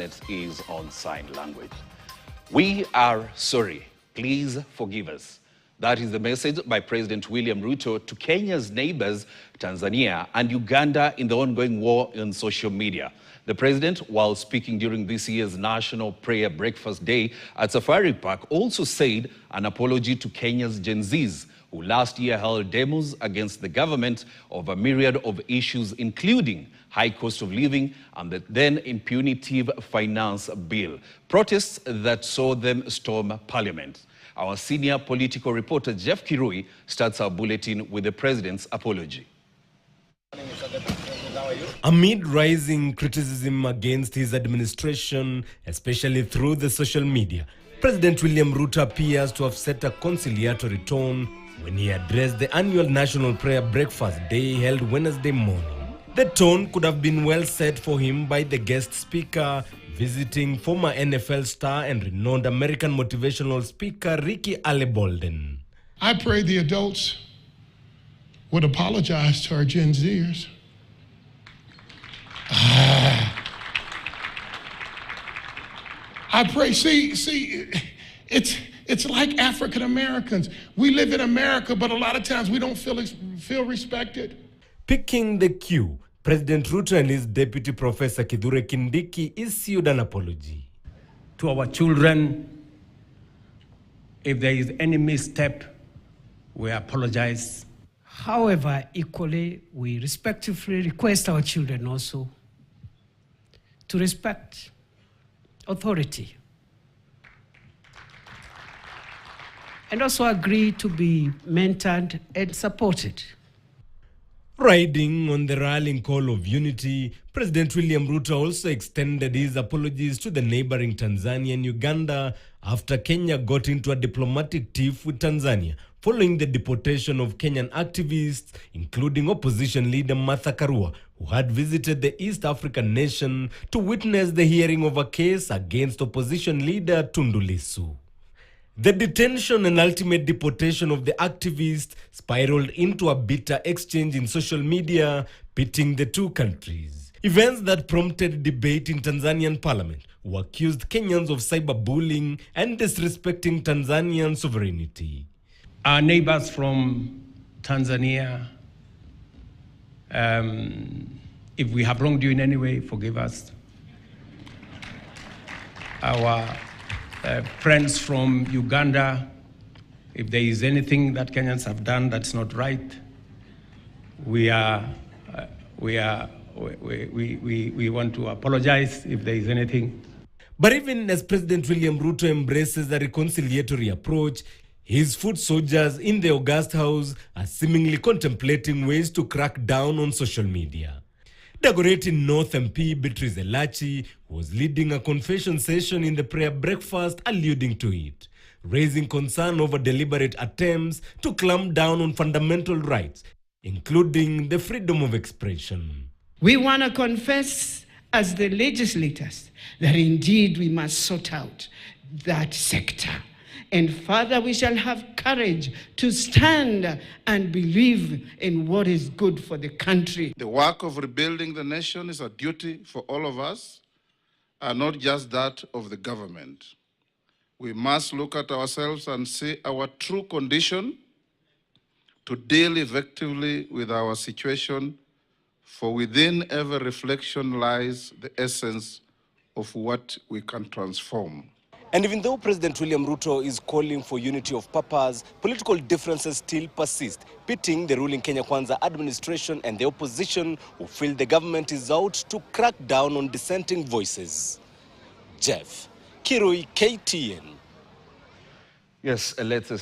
It is on sign language. We are sorry. Please forgive us. That is the message by President William Ruto to Kenya's neighbors, Tanzania and Uganda, in the ongoing war on social media. The president, while speaking during this year's National Prayer Breakfast Day at Safari Park, also said an apology to Kenya's Gen Zs, who last year held demos against the government of a myriad of issues, including high cost of living and the then impunitive finance bill, protests that saw them storm parliament. Our senior political reporter, Jeff Kirui, starts our bulletin with the president's apology. Amid rising criticism against his administration, especially through the social media, President William Ruto appears to have set a conciliatory tone when he addressed the annual National Prayer Breakfast Day held Wednesday morning. The tone could have been well set for him by the guest speaker, visiting former NFL star and renowned American motivational speaker Ricky Bolden. I pray the adults would apologize to our Gen Zers. I pray, see, it's like African Americans. We live in America, but a lot of times we don't feel respected. Picking the cue, President Ruto and his deputy Professor Kithure Kindiki issued an apology. To our children, if there is any misstep, we apologize. However, equally, we respectfully request our children also to respect authority and also agree to be mentored and supported. Riding on the rallying call of unity, President William Ruto also extended his apologies to the neighboring Tanzania and Uganda after Kenya got into a diplomatic tiff with Tanzania following the deportation of Kenyan activists, including opposition leader Martha Karua, who had visited the East African nation to witness the hearing of a case against opposition leader Tundu Lissu. The detention and ultimate deportation of the activists spiraled into a bitter exchange in social media, pitting the two countries. Events that prompted debate in Tanzanian parliament, who accused Kenyans of cyberbullying and disrespecting Tanzanian sovereignty. Our neighbors from Tanzania, if we have wronged you in any way, forgive us. Our friends from Uganda, if there is anything that Kenyans have done that's not right, we want to apologize if there is anything. But even as President William Ruto embraces a reconciliatory approach, his foot soldiers in the August House are seemingly contemplating ways to crack down on social media. Dagoretti North MP Beatrice Elachi was leading a confession session in the prayer breakfast alluding to it, raising concern over deliberate attempts to clamp down on fundamental rights, including the freedom of expression. We want to confess as the legislators that indeed we must sort out that sector. And Father, we shall have courage to stand and believe in what is good for the country. The work of rebuilding the nation is a duty for all of us, and not just that of the government. We must look at ourselves and see our true condition to deal effectively with our situation, for within every reflection lies the essence of what we can transform. And even though President William Ruto is calling for unity of purpose, political differences still persist, pitting the ruling Kenya Kwanza administration and the opposition, who feel the government is out to crack down on dissenting voices. Jeff Kirui, KTN. Yes, let's still